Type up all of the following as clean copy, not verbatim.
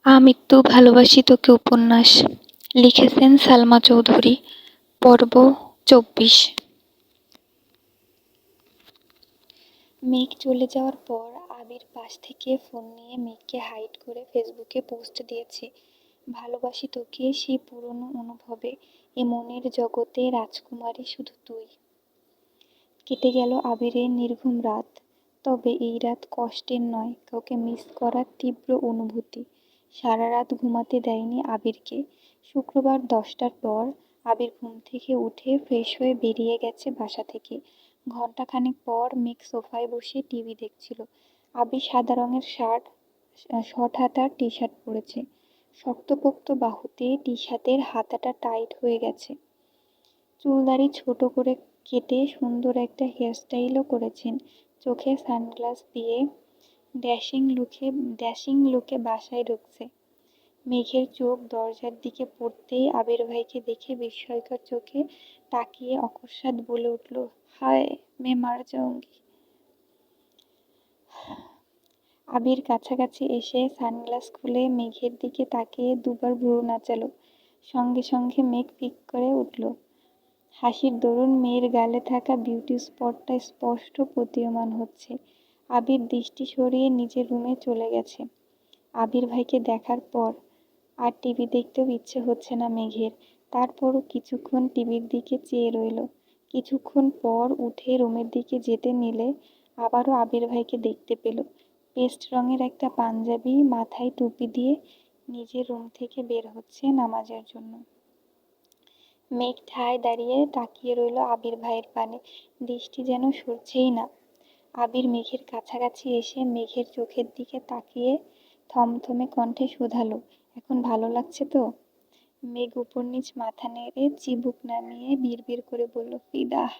আমৃত্যু ভালোবাসি তোকে উপন্যাস লিখেছেন সালমা চৌধুরী। পর্ব ২৪। মেঘ চলে যাওয়ার পর আবির পাশ থেকে ফোন নিয়ে মেঘকে হাইড করে ফেসবুকে পোস্ট দিয়েছে, ভালোবাসি তোকে সেই পুরনো অনুভবে, এ মনের জগতে রাজকুমারী শুধু তুই। কেটে গেল আবিরের নির্ঘুম রাত, তবে এই রাত কষ্টের নয়, কাউকে মিস করার তীব্র অনুভূতি সারা রাত ঘুমাতে দেয়নি আবিরকে। শুক্রবার ১০টার পর আবির ঘুম থেকে উঠে ফ্রেশ হয়ে বেরিয়ে গেছে বাসা থেকে। ঘণ্টাখানেক পর মেঘ সোফায় বসে টিভি দেখছিল। আবির সাদা রঙের শর্ট হাতার টি শার্ট পরেছে। শক্তপোক্ত বাহুতে টি শার্টের হাতাটা টাইট হয়ে গেছে। চুলদাড়ি ছোট করে কেটে সুন্দর একটা হেয়ারস্টাইলও করেছেন। চোখে সানগ্লাস দিয়ে ড্যাশিং লুকে বাসায় ঢুকছে। মেঘের চোখ দরজার দিকে পড়তেই আবির ভাইকে দেখে বিস্ময়কর চোখে তাকিয়ে অকস্মাৎ বলে উঠল, হায় মে মার যাউঙ্গি। আবির কাছাকাছি এসে সানগ্লাস খুলে মেঘের দিকে তাকিয়ে দুবার ভ্রু নাচালো। সঙ্গে সঙ্গে মেঘ ফিক করে উঠল। হাসির দরুন মেয়ের গালে থাকা বিউটি স্পটটা স্পষ্ট প্রতীয়মান হচ্ছে। আবির দৃষ্টি সরিয়ে নিজের রুমে চলে গেছে। আবির ভাইকে দেখার পর আর টিভি দেখতেও ইচ্ছে হচ্ছে না মেঘের। তারপরও কিছুক্ষণ টিভির দিকে চেয়ে রইল। কিছুক্ষণ পর উঠে রুমের দিকে যেতে নিলে আবারও আবির ভাইকে দেখতে পেল। পেস্ট রঙের একটা পাঞ্জাবি, মাথায় টুপি দিয়ে নিজের রুম থেকে বের হচ্ছে নামাজের জন্য। মেঘ ঠায় দাঁড়িয়ে তাকিয়ে রইল আবির ভাইয়ের পানে, দৃষ্টি যেন সরছেই না। আবির মেঘের কাছাকাছি এসে মেঘের চোখের দিকে তাকিয়ে থমথমে কণ্ঠে শুধালো, এখন ভালো লাগছে তো? মেঘ উপর নিচ মাথা নেড়ে চিবুক নামিয়ে বিড়বিড় করে বলল, ফিদাহ।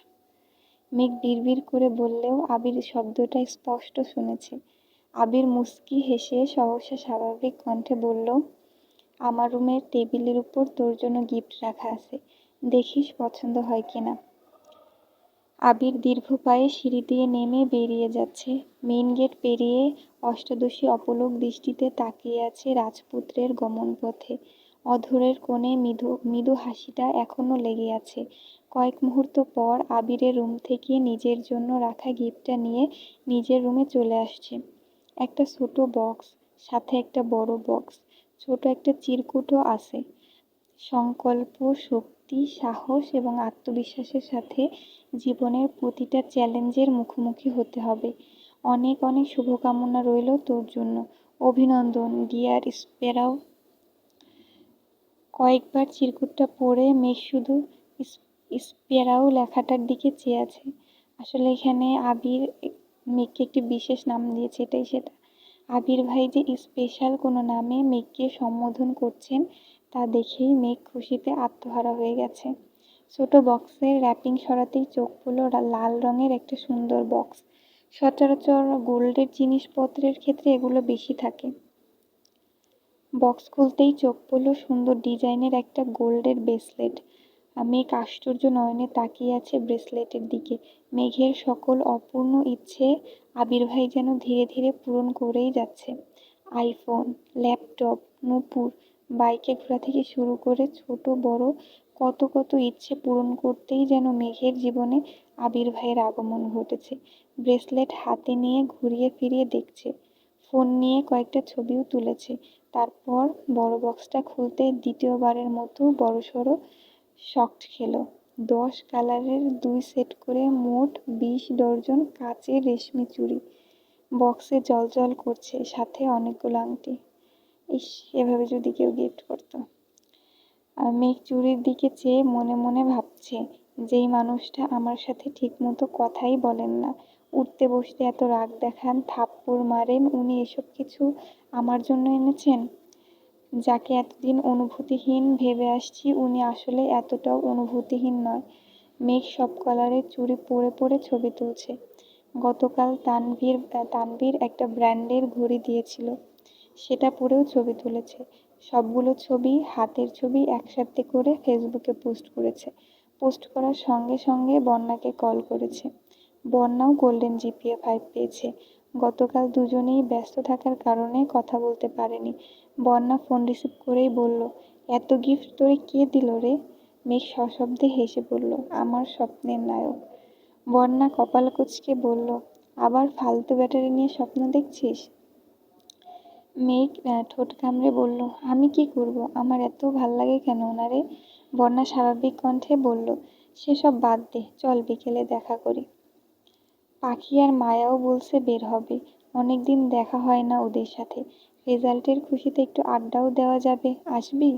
মেঘ বিড়বিড় করে বললেও আবির শব্দটা স্পষ্ট শুনেছে। আবির মুচকি হেসে সহসা স্বাভাবিক কণ্ঠে বলল, আমার রুমের টেবিলের উপর তোর জন্য গিফট রাখা আছে, দেখিস পছন্দ হয় কিনা। আবির দীর্ঘ পায়ে সিঁড়ি দিয়ে নেমে বেরিয়ে যাচ্ছে। মেইন গেট পেরিয়ে অষ্টাদশী অপলক দৃষ্টিতে তাকিয়ে আছে রাজপুত্রের গমনপথে। অধরের কোণে মৃদু হাসিটা এখনো লেগে আছে। কয়েক মুহূর্ত পর আবিরের রুম থেকে নিজের জন্য রাখা গিফটটা নিয়ে নিজের রুমে চলে আসছে। একটা ছোট বক্স, সাথে একটা বড় বক্স, ছোট একটা চিরকুটও আছে। সংকল্প, শক্তি, সাহস এবং আত্মবিশ্বাসের সাথে জীবনের প্রতিটা চ্যালেঞ্জের মুখোমুখি হতে হবে। অনেক অনেক শুভকামনা রইল তোর জন্য। অভিনন্দন ডিয়ার স্প্যারো। কয়েকবার চিরকুটটা পড়ে মেঘ শুধু স্প্যারো লেখাটার দিকে চেয়ে আছে। আসলে এখানে আবির মেঘকে একটি বিশেষ নাম দিয়েছে, এটাই সেটা। আবির ভাই যে স্পেশাল কোনো নামে মেঘকে সম্বোধন করছেন তা দেখেই মেঘ খুশিতে আত্মহারা হয়ে গেছে। ছোট বক্সের র্যাপিং সরাতেই চোখ পড়ল লাল রঙের একটা সুন্দর বক্স। সচরাচর গোল্ডের জিনিসপত্রের ক্ষেত্রে এগুলো বেশি থাকে। বক্স খুলতেই চোখ পড়ল সুন্দর ডিজাইনের একটা গোল্ডের ব্রেসলেট। মেঘ আশ্চর্য নয়নে তাকিয়ে আছে ব্রেসলেটের দিকে। মেঘের সকল অপূর্ণ ইচ্ছে আবির ভাই যেন ধীরে ধীরে পূরণ করেই যাচ্ছে। আইফোন, ল্যাপটপ, নূপুর, বাইকে ঘোরা থেকে শুরু করে ছোট বড় কত কত ইচ্ছে পূরণ করতেই যেন মেঘের জীবনে আবির ভাইয়ের আগমন ঘটেছে। ব্রেসলেট হাতে নিয়ে ঘুরিয়ে ফিরিয়ে দেখছে। ফোন নিয়ে কয়েকটা ছবিও তুলেছে। তারপর বড় বক্সটা খুলতে দ্বিতীয়বারের মতো বড়সড় শক খেল। 10 কালারের 2 সেট করে মোট 20 ডর্জন কাচের রেশমি চুড়ি। বক্সে জ্বলজ্বল করছে, সাথে অনেকগুলো আংটি। ইস, এভাবে যদি কেউ গিফট করতো। মেঘ চুড়ির দিকে চেয়ে মনে মনে ভাবছে, যেই মানুষটা আমার সাথে ঠিকমতো কথাই বলেন না, উঠতে বসতে এত রাগ দেখান, থাপ্পড় মারেন, উনি এসব কিছু আমার জন্য এনেছেন। যাকে এতদিন অনুভূতিহীন ভেবে আসছি, উনি আসলে এতটাও অনুভূতিহীন নয়। মেঘ সব কালারের চুড়ি পরে পরে ছবি তুলছে। গতকাল তানভীর একটা ব্র্যান্ডের ঘড়ি দিয়েছিল, সেটা পরেও ছবি তুলেছে। সবগুলো ছবি, হাতের ছবি একসাথে করে ফেসবুকে পোস্ট করেছে। পোস্ট করার সঙ্গে সঙ্গে বন্যাকে কল করেছে। বন্যাও গোল্ডেন জিপিএ 5 পেয়েছে। গতকাল দুজনেই ব্যস্ত থাকার কারণে কথা বলতে পারেনি। বন্যা ফোন রিসিভ করেই বলল, এত গিফট তোরে কে দিল রে? মেঘ সশব্দে হেসে বলল, আমার স্বপ্নের নায়ক। বন্যা কপাল কুঁচকে বলল, আবার ফালতু ব্যাটারি নিয়ে স্বপ্ন দেখছিস? মেঘ ঠোঁট কামড়ে বলল, আমি কি করব, আমার এত ভাল লাগে কেন ওনারে? বন্যা স্বাভাবিক কণ্ঠে বলল, সেসব বাদ দে, চল বিকেলে দেখা করি। পাখি আর মায়াও বলছে বের হবে, অনেকদিন দেখা হয় না ওদের সাথে। রেজাল্টের খুশিতে একটু আড্ডাও দেওয়া যাবে, আসবি?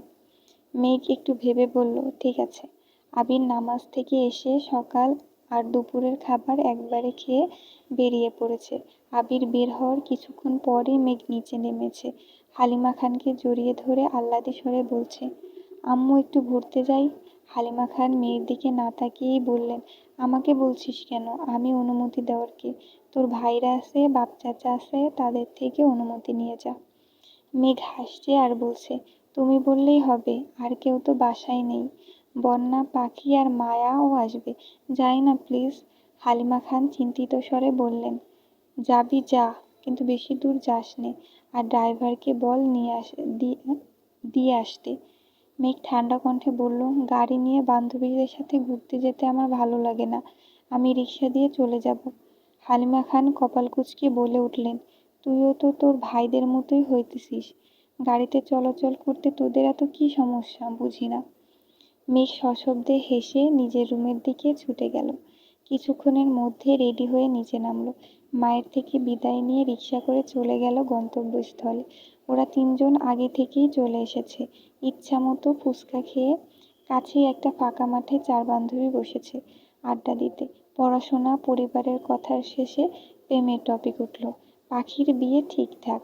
মেঘ একটু ভেবে বলল, ঠিক আছে। আবির নামাজ থেকে এসে সকাল আর দুপুরের খাবার একবারে খেয়ে বেরিয়ে পড়েছে। আবির বের হওয়ার কিছুক্ষণ পরই মেঘ নিচে নেমেছে। হালিমা খানকে জড়িয়ে ধরে আহ্লাদে স্বরে বলছে, আম্মু একটু ঘুরতে যাই। হালিমা খান মেয়ের দিকে না তাকিয়েই বললেন, আমাকে বলছিস কেন? আমি অনুমতি দেওয়ার কে? তোর ভাইরা আছে, বাপ চাচা আছে, তাদের থেকে অনুমতি নিয়ে যা। মেঘ হাসছে আর বলছে, তুমি বললেই হবে, আর কেউ তো বাসায় নেই। বন্যা, পাখি আর মায়াও আসবে। যাই না প্লিজ। হালিমা খান চিন্তিত স্বরে বললেন, যাবি যা, কিন্তু বেশি দূর যাস নে, আর ড্রাইভারকে বল দিয়ে আসতে। মেঘ ঠান্ডা কণ্ঠে বলল, গাড়ি নিয়ে বান্ধবীদের সাথে ঘুরতে যেতে আমার ভালো লাগে না, আমি রিক্সা দিয়ে চলে যাব। হালিমা খান কপাল কুঁচকে বলে উঠলেন, তুইও তো তোর ভাইদের মতোই হইতেছিস, গাড়িতে চলাচল করতে তোদের এত কি সমস্যা বুঝি না। মেঘ সশব্দে হেসে নিজের রুমের দিকে ছুটে গেল। কিছুক্ষণের মধ্যে রেডি হয়ে নিচে নামলো। মায়ের থেকে বিদায় নিয়ে রিক্সা করে চলে গেল গন্তব্যস্থলে। ওরা তিনজন আগে থেকেই চলে এসেছে। ইচ্ছা মতো ফুচকা খেয়ে কাছেই একটা ফাঁকা মাঠে চার বান্ধবী বসেছে আড্ডা দিতে। পড়াশোনা, পরিবারের কথার শেষে প্রেমের টপিক উঠল। পাখির বিয়ে ঠিকঠাক,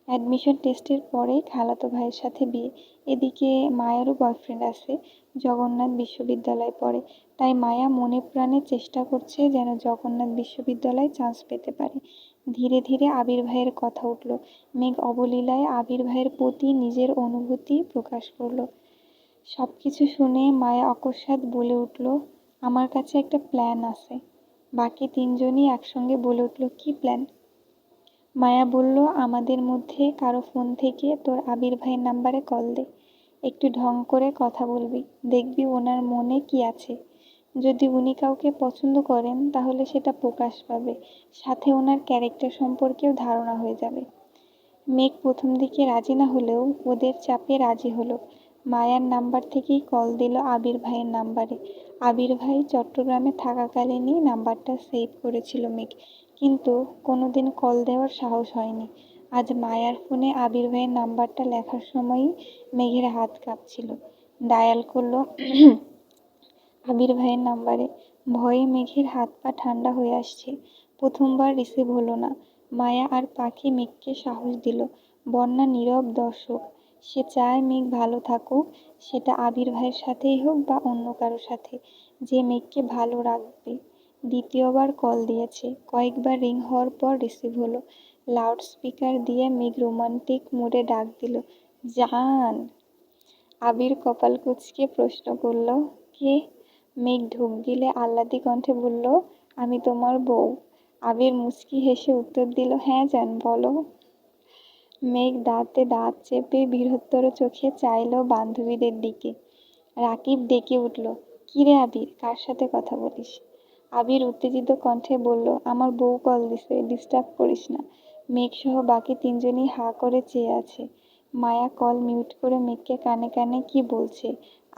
অ্যাডমিশন টেস্টের পরেই খালাতো ভাইয়ের সাথে বিয়ে। এদিকে মায়েরও বয়ফ্রেন্ড আছে, জগন্নাথ বিশ্ববিদ্যালয়ে পড়ে। তাই মায়া মনে প্রাণে চেষ্টা করছে যেন জগন্নাথ বিশ্ববিদ্যালয়ে চান্স পেতে পারে। ধীরে ধীরে আবির ভাইয়ের কথা উঠল। মেঘ অবলীলায় আবির ভাইয়ের প্রতি নিজের অনুভূতি প্রকাশ করল। সবকিছু শুনে মায়া অকস্মাৎ বলে উঠল, আমার কাছে একটা প্ল্যান আছে। বাকি তিনজনই একসঙ্গে বলে উঠল, কি প্ল্যান? মায়া বলল, আমাদের মধ্যে কারো ফোন থেকে তোর আবির ভাইয়ের নাম্বারে কল দে। একটু ঢং করে কথা বলবি, দেখবি ওনার মনে কি আছে। যদি উনি কাউকে পছন্দ করেন তাহলে সেটা প্রকাশ পাবে, সাথে ওনার ক্যারেক্টার সম্পর্কেও ধারণা হয়ে যাবে। মেঘ প্রথম দিকে রাজি না হলেও ওদের চাপে রাজি হলো। মায়ার নাম্বার থেকেই কল দিল আবির ভাইয়ের নাম্বারে। আবির ভাই চট্টগ্রামে থাকাকালীনই নাম্বারটা সেভ করেছিল মেঘ, কিন্তু কোনোদিন কল দেওয়ার সাহস হয়নি। আজ মায়ার ফোনে আবির ভাইয়ের নাম্বারটা লেখার সময়ই মেঘের হাত কাঁপছিল। ডায়াল করলো আবির ভাইয়ের নাম্বারে। ভয়ে মেঘের হাত পা ঠান্ডা হয়ে আসছে। প্রথমবার রিসিভ হলো না। মায়া আর পাখি মেঘকে সাহস দিল। বন্যা নীরব দর্শক। সে চায় মেঘ ভালো থাকুক, সেটা আবির ভাইয়ের সাথেই হোক বা অন্য কারো সাথে, যে মেঘকে ভালো রাখবে। দ্বিতীয়বার কল দিয়েছে। কয়েকবার রিং হওয়ার পর রিসিভ হলো। লাউড স্পিকার দিয়ে মেঘ রোমান্টিক মুডে ডাক দিল, জান। আবির কপাল কুঁচকে প্রশ্ন করল, কে? মেঘ ঢোক গিলে আহ্লাদী কণ্ঠে বলল, আমি তোমার বউ। আবির মুচকি হেসে উত্তর দিল, হ্যাঁ জান, বলো। মেঘ দাঁতে দাঁত চেপে বৃহত্তর চোখে চাইল বান্ধবীদের দিকে। রাকিব ডেকে উঠল, কি রে আবির, কার সাথে কথা বলিস? আবির উত্তেজিত কণ্ঠে বলল, আমার বউ কল দিছে, ডিস্টার্ব করিস না। মেঘ সহ বাকি তিনজনই হাঁ করে চেয়ে আছে। মায়া কল মিউট করে মেঘকে কানে কানে কি বলছে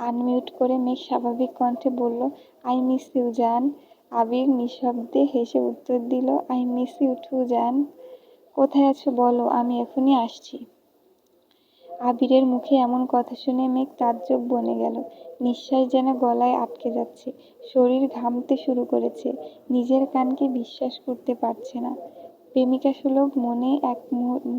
আনমিউট করে মেঘ স্বাভাবিক কণ্ঠে বলল, আই মিস ইউ জান। আবির নিঃশব্দে হেসে উত্তর দিল, আই মিস ইউ টু জান। কোথায় আছো বলো, আমি এখনই আসছি। আবিরের মুখে এমন কথা শুনে মেঘ তাজ্জব বনে গেল। নিঃশ্বাস যেন গলায় আটকে যাচ্ছে, শরীর ঘামতে শুরু করেছে। নিজের কানকে বিশ্বাস করতে পারছে না। প্রেমিকা সুলভ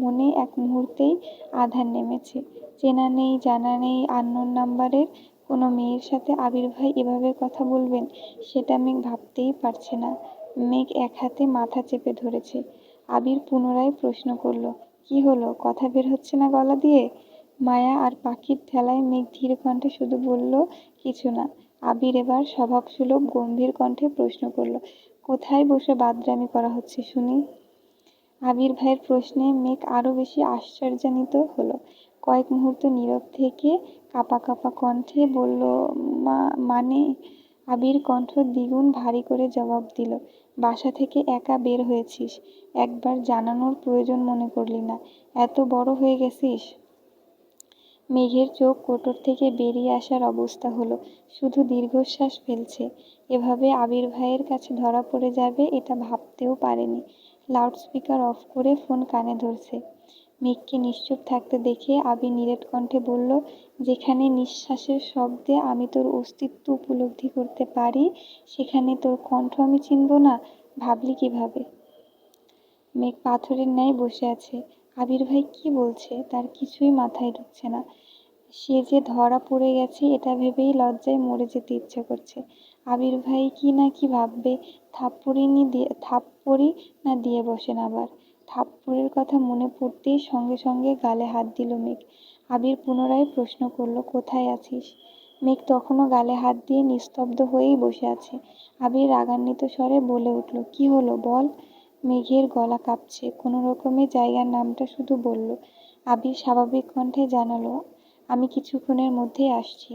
মনে এক মুহূর্তেই আঁধার নেমেছে। চেনা নেই, জানা নেই, আননোন নাম্বারের কোনো মেয়ের সাথে আবির ভাই এভাবে কথা বলবেন, সেটা মেঘ ভাবতেই পারছে না। মেঘ এক হাতে মাথা চেপে ধরেছে। আবির পুনরায় প্রশ্ন করল, কি হলো, কথা বের হচ্ছে না গলা দিয়ে? মায়া আর পাখির ঠেলায় মেঘ ধীর কণ্ঠে শুধু বলল, কিছু না। আবির এবার স্বভাবসুলভ গম্ভীর কণ্ঠে প্রশ্ন করল, কোথায় বসে বাদরামি করা হচ্ছে শুনি? আবির ভাইয়ের প্রশ্নে মেঘ আরো বেশি আশ্চর্যান্বিত হলো। কয়েক মুহূর্ত নীরব থেকে কাঁপা কাঁপা কণ্ঠে বলল, মানে? আবির কণ্ঠ দ্বিগুণ ভারী করে জবাব দিল, বাসা থেকে একা বের হয়েছিস, একবার জানানোর প্রয়োজন মনে করলি না? এত বড় হয়ে গেছিস? মেঘের চোখ কোটর থেকে বেরিয়ে আসার অবস্থা হলো, শুধু দীর্ঘশ্বাস ফেলছে। এভাবে আবির ভাইয়ের কাছে ধরা পড়ে যাবে এটা ভাবতেও পারেনি। লাউডস্পিকার অফ করে ফোন কানে ধরছে। মেঘকে নিশ্চুপ থাকতে দেখে আবির নিরেট কণ্ঠে বলল, যেখানে নিঃশ্বাসের শব্দে আমি তোর অস্তিত্ব উপলব্ধি করতে পারি, সেখানে তোর কণ্ঠ আমি চিনব না? ভাবলি কিভাবে? মেঘ পাথরের ন্যায় বসে আছে। আবির ভাই কি বলছে তার কিছুই মাথায় ঢুকছে না। সে যে ধরা পড়ে গেছে এটা ভেবেই লজ্জায় মরে যেতে ইচ্ছে করছে। আবির ভাই কি না কি ভাববে। থাপ্পড়ই না দিয়ে বসেন আবার। থাপ্পড়ের কথা মনে পড়তেই সঙ্গে সঙ্গে গালে হাত দিল মেঘ। আবির পুনরায় প্রশ্ন করলো, কোথায় আছিস? মেঘ তখনও গালে হাত দিয়ে নিস্তব্ধ হয়েই বসে আছে। আবির রাগান্বিত স্বরে বলে উঠল, কি হলো বল? মেঘের গলা কাঁপছে, কোনো রকমে জায়গার নামটা শুধু বলল। আবির স্বাভাবিক কণ্ঠে জানালো, আমি কিছুক্ষণের মধ্যেই আসছি,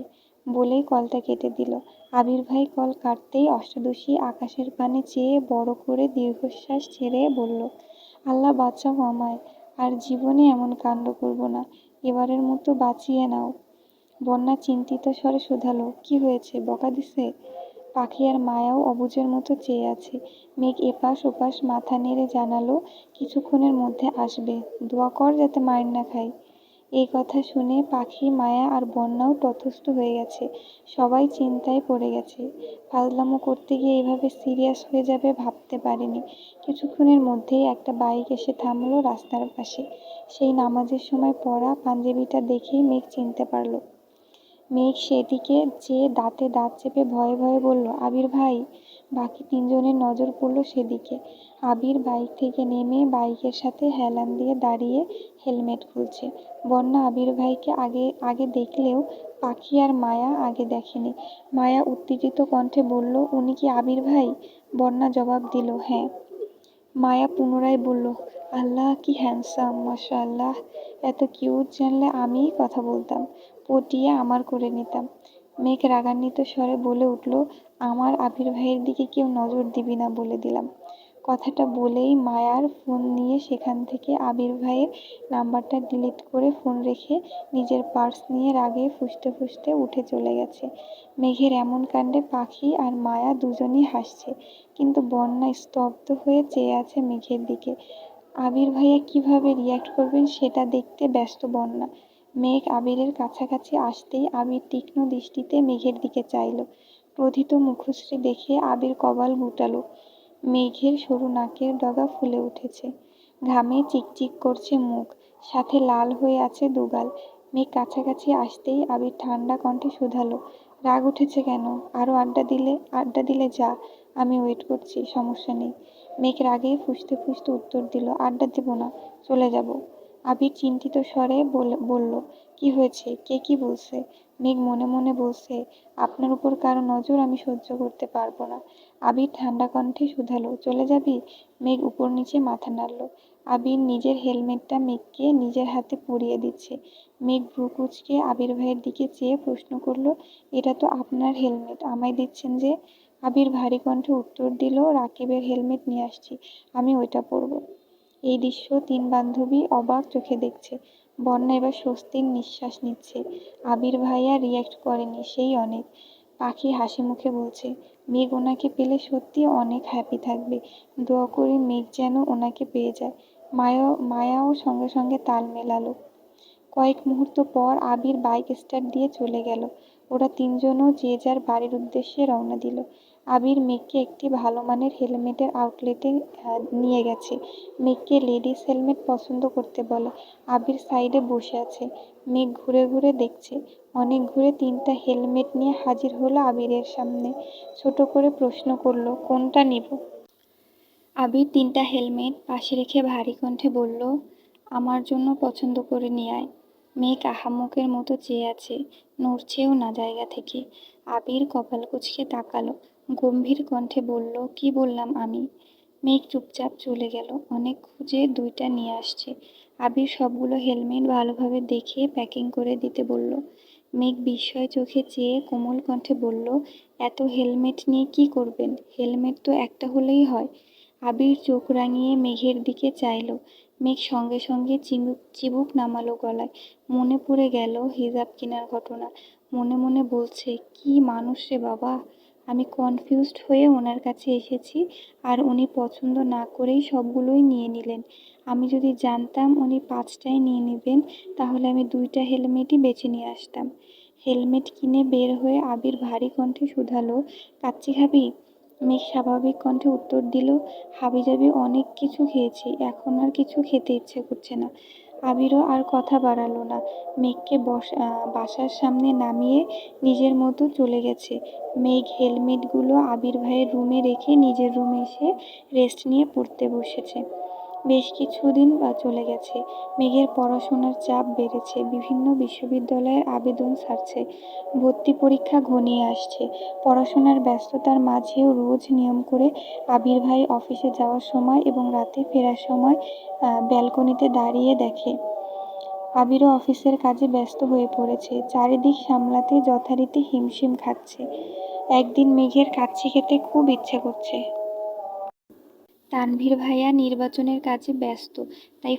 বলেই কলটা কেটে দিল। আবির ভাই কল কাটতেই অষ্টাদশী আকাশের পানে চেয়ে বড় করে দীর্ঘশ্বাস ছেড়ে বলল, আল্লাহ বাঁচাও আমায়, আর জীবনে এমন কাণ্ড করব না, এবারের মতো বাঁচিয়ে নাও। বন্যা চিন্তিত স্বরে শোধালো, কি হয়েছে, বকা দিছে? পাখি আর মায়াও অবুঝের মতো চেয়ে আছে। মেঘ এপাশ ওপাশ মাথা নেড়ে জানালো, কিছুক্ষণের মধ্যে আসবে, দোয়া কর যাতে মার না খাই। এই কথা শুনে পাখি, মায়া আর বন্যাও ততস্থ হয়ে গেছে। সবাই চিন্তায় পড়ে গেছে। ফাজলামো করতে গিয়ে এইভাবে সিরিয়াস হয়ে যাবে ভাবতে পারেনি। কিছুক্ষণের মধ্যেই একটা বাইক এসে থামলো রাস্তার পাশে। সেই নামাজের সময় পরা পাঞ্জাবিটা দেখেই মেঘ চিনতে পারল। মেঘ সেদিকে চেয়ে দাঁতে দাঁত চেপে ভয়ে ভয়ে বলল, আবির ভাই। বাকি তিনজনের নজর পড়ল সেদিকে। আবির বাইক থেকে নেমে বাইকের সাথে হেলান দিয়ে দাঁড়িয়ে হেলমেট খুলছে। বন্যা আবির ভাইকে আগে আগে দেখলেও পাখি আর মায়া আগে দেখেনি। মায়া উত্তেজিত কণ্ঠে বলল, উনি কি আবির ভাই? বন্যা জবাব দিল, হ্যাঁ। মায়া পুনরায় বলল, আল্লাহ কি হ্যান্ডসাম, মাশাআল্লাহ। এত কিউট জানলে আমিই কথা বলতাম, পটিয়ে আমার করে নিতাম। মেঘ রাগান্বিত স্বরে বলে উঠল, আমার আবির ভাইয়ের দিকে কেউ নজর দিবি না বলে দিলাম। কথাটা বলেই মায়ার ফোন নিয়ে সেখান থেকে আবির ভাইয়ের নাম্বারটা ডিলিট করে ফোন রেখে নিজের পার্স নিয়ে রাগে ফুঁসতে ফুঁসতে উঠে চলে গেছে। মেঘের এমন কাণ্ডে পাখি আর মায়া দুজনই হাসছে, কিন্তু বন্যা স্তব্ধ হয়ে চেয়ে আছে মেঘের দিকে। আবির ভাইয়া কিভাবে রিয়্যাক্ট করবেন সেটা দেখতে ব্যস্ত বন্যা। মেঘ আবিরের কাছাকাছি আসতেই আবির তীক্ষ্ণ দৃষ্টিতে মেঘের দিকে চাইল। ক্রোধিত মুখশ্রী দেখে আবির কপাল গুটালো। মেঘের সরু নাকের ডগা ফুলে উঠেছে, ঘামে চিকচিক করছে মুখ, সাথে লাল হয়ে আছে দুগাল। মেঘ কাছাকাছি আসতেই আবির ঠান্ডা কণ্ঠে শুধালো, রাগ উঠেছে কেন? আরো আড্ডা দিলে যা, আমি ওয়েট করছি, সমস্যা নেই। মেঘ রাগেই ফুঁসতে ফুঁসতে উত্তর দিল, আড্ডা দেব না, চলে যাব। আবির চিন্তিত স্বরে বলল, কি হয়েছে, কে কি বলছে? মেঘ মনে মনে বলছে, আপনার উপর কারো নজর আমি সহ্য করতে পারবো না। আবির ঠান্ডা কণ্ঠে শুধালো, চলে যাবি? মেঘ উপর নিচে মাথা নাড়ল। আবির নিজের হেলমেটটা মেঘকে নিজের হাতে পরিয়ে দিচ্ছে। মেঘ ভ্রু কুঁচকে আবির ভাইয়ের দিকে চেয়ে প্রশ্ন করল, এটা তো আপনার হেলমেট, আমায় দিচ্ছেন যে? আবির ভারী কণ্ঠে উত্তর দিল, রাকিবের হেলমেট নিয়ে আসছি, আমি ওইটা পরবো। এই দৃশ্য তিন বান্ধবী অবাক চোখে দেখছে। বন্যা এবার স্বস্তির নিঃশ্বাস নিচ্ছে। আবির ভাইয়া রিয়্যাক্ট করেনি, সেই অনেক। পাখি হাসি মুখে বলছে, মেঘ ওনাকে পেলে সত্যি অনেক হ্যাপি থাকবে, দোয়া করি মেঘ যেন ওনাকে পেয়ে যায়। মায়াও সঙ্গে সঙ্গে তাল মেলালো। কয়েক মুহূর্ত পর আবির বাইক স্টার্ট দিয়ে চলে গেল। ওরা তিনজনও যে যার বাড়ির উদ্দেশ্যে রওনা দিল। আবির মেঘকে একটি ভালো মানের হেলমেটের আউটলেটে নিয়ে গেছে। মেঘকে লেডিস হেলমেট পছন্দ করতে বলে। আবির সাইডে বসে আছে। মেঘ ঘুরে ঘুরে দেখছে। অনেক ঘুরে তিনটা হেলমেট নিয়ে হাজির হলো আবিরের সামনে। ছোট করে প্রশ্ন করলো, কোনটা নিব? আবির তিনটা হেলমেট পাশে রেখে ভারী কণ্ঠে বলল, আমার জন্য পছন্দ করে নিয়ে আয়। মেঘ আহাম্মকের মতো চেয়ে আছে, নড়ছেও না জায়গা থেকে। আবির কপাল কুঁচকে তাকালো, গম্ভীর কণ্ঠে বলল, কি বললাম আমি? মেঘ চুপচাপ চলে গেল। অনেক খুঁজে 2টা নিয়ে আসছে। আবির সবগুলো হেলমেট ভালোভাবে দেখে প্যাকিং করে দিতে বলল। মেঘ বিস্ময় চোখে চেয়ে কোমল কণ্ঠে বলল, এত হেলমেট নিয়ে কি করবেন? হেলমেট তো একটা হলেই হয়। আবির চোখ রাঙিয়ে মেঘের দিকে চাইল। মেঘ সঙ্গে সঙ্গে চিবুক নামালো গলায়। মনে পড়ে গেল হিজাব কেনার ঘটনা। মনে মনে বলছে, কি মানুষ রে বাবা! আমি কনফিউজড হয়ে ওনার কাছে এসেছি, আর উনি পছন্দ না করেই সবগুলোই নিয়ে নিলেন। আমি যদি জানতাম উনি 5টাই নিয়ে নেবেন, তাহলে আমি 2টা হেলমেটই বেছে নিয়ে আসতাম। হেলমেট কিনে বের হয়ে আবির ভারী কণ্ঠে শুধালো, কাচ্চি খাবি? মেঘ স্বাভাবিক কণ্ঠে উত্তর দিল, হাবিজাবি অনেক কিছু খেয়েছি, এখন আর কিছু খেতে ইচ্ছে করছে না। আবিরও আর কথা বাড়ালো না। মেঘকে বাসার সামনে নামিয়ে নিজের মতো চলে গেছে। মেঘ হেলমেটগুলো আবির ভাইয়ের রুমে রেখে নিজের রুমে এসে রেস্ট নিয়ে পড়তে বসেছে। বেশ কিছুদিন চলে গেছে। মেঘের পড়াশোনার চাপ বেড়েছে। বিভিন্ন বিশ্ববিদ্যালয়ের আবেদন ছাড়ছে। ভর্তি পরীক্ষা ঘনিয়ে আসছে। পড়াশোনার ব্যস্ততার মাঝেও রোজ নিয়ম করে আবির ভাই অফিসে যাওয়ার সময় এবং রাতে ফেরার সময় ব্যালকনিতে দাঁড়িয়ে দেখে আবিরও অফিসের কাজে ব্যস্ত হয়ে পড়েছে। চারিদিক সামলাতে যথারীতি হিমশিম খাচ্ছে। একদিন মেঘের কাচ্চি খেতে খুব ইচ্ছে করছে। তানভীর ভাইয়া নির্বাচনের কাজে ব্যস্ত, তাই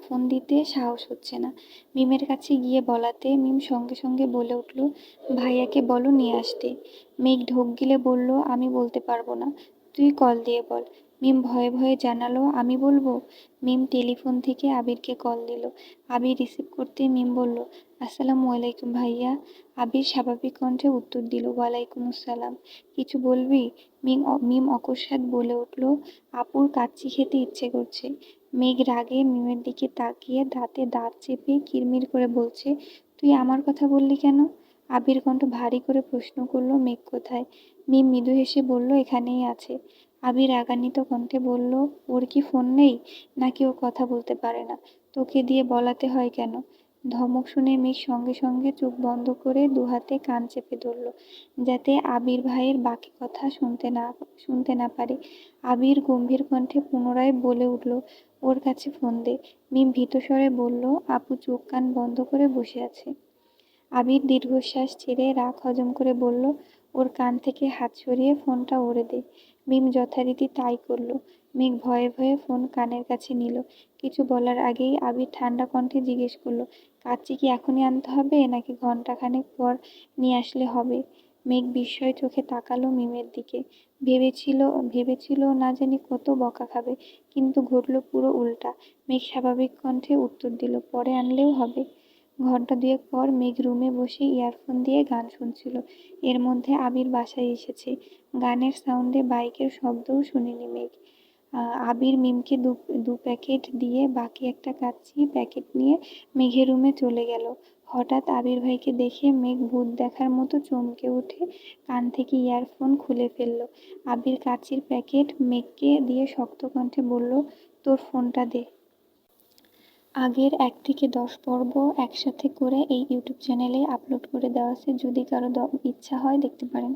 ফোন দিতে সাহস হচ্ছে না। মিমের কাছে গিয়ে বলাতে মিম সঙ্গে সঙ্গে বলে উঠল, ভাইয়াকে বলো নিয়ে আসতে। মেঘ ঢোক গিলে বলল, আমি বলতে পারবো না, তুই কল দিয়ে বল। মিম ভয়ে ভয়ে জানালো, আমি বলবো। মিম টেলিফোন থেকে আবিরকে কল দিল। আবির রিসিভ করতে মিম বলল, আসসালামু আলাইকুম ভাইয়া। আবির স্বাভাবিক কণ্ঠে উত্তর দিল, ওয়ালাইকুম আসসালাম। কিছু বলবি? মিম অকস্মাৎ বলে উঠল, আপুর কাচ্চি খেতে ইচ্ছে করছে। মেঘ রাগে মিমের দিকে তাকিয়ে দাঁতে দাঁত চেপে কিরমির করে বলছে, তুই আমার কথা বললি কেন? আবির কণ্ঠ ভারী করে প্রশ্ন করলো, মেঘ কোথায়? মিম মৃদু হেসে বলল, এখানেই আছে। আবির রাগান্বিত কণ্ঠে বলল, ওর কি ফোন নেই, নাকি ও কথা বলতে পারে না? তোকে দিয়ে বলাতে হয় কেন? ধমক শুনে মেঘ সঙ্গে সঙ্গে চোখ বন্ধ করে দুহাতে কান চেপে ধরল, যাতে আবির ভাইয়ের বাকি কথা শুনতে না পারে। আবির গম্ভীর কণ্ঠে পুনরায় বলে উঠল, ওর কাছে ফোন দে। মিম ভীতস্বরে বলল, আপু চোখ কান বন্ধ করে বসে আছে। আবির দীর্ঘশ্বাস ছেড়ে রাগ হজম করে বলল, ওর কান থেকে হাত সরিয়ে ফোনটা ওরে দে। মিম যথারীতি তাই করল। মেঘ ভয়ে ভয়ে ফোন কানের কাছে নিল। কিছু বলার আগেই আবির ঠান্ডা কণ্ঠে জিজ্ঞেস করল, কাচ্চি কি এখনই আনতে হবে, নাকি ঘন্টাখানেক পর নিয়ে আসলে হবে? মেঘ বিস্ময় চোখে তাকালো মিমের দিকে। ভেবেছিল না জানি কত বকা খাবে, কিন্তু ঘটল পুরো উল্টা। মেঘ স্বাভাবিক কণ্ঠে উত্তর দিল, পরে আনলেও হবে। ঘণ্টা দুয়েক পর মেঘ রুমে বসে ইয়ারফোন দিয়ে গান শুনছিল। এর মধ্যে আবির বাসায় এসেছে। গানের সাউন্ডে বাইকের শব্দও শুনেনি মেঘ। আবির মিমকে দু প্যাকেট দিয়ে বাকি একটা কাচ্চি প্যাকেট নিয়ে মেঘের রুমে চলে গেল। হঠাৎ আবির ভাইকে দেখে মেঘ ভূত দেখার মতো চমকে উঠে কান থেকে ইয়ারফোন খুলে ফেলল। আবির কাচ্চির প্যাকেট মেঘকে দিয়ে শক্ত কণ্ঠে বলল, তোর ফোনটা দে। আগের 1 থেকে 10 পর্ব একসাথে করে এই ইউটিউব চ্যানেলে আপলোড করে দেওয়া আছে, যদি কারো ইচ্ছা হয় দেখতে পারেন।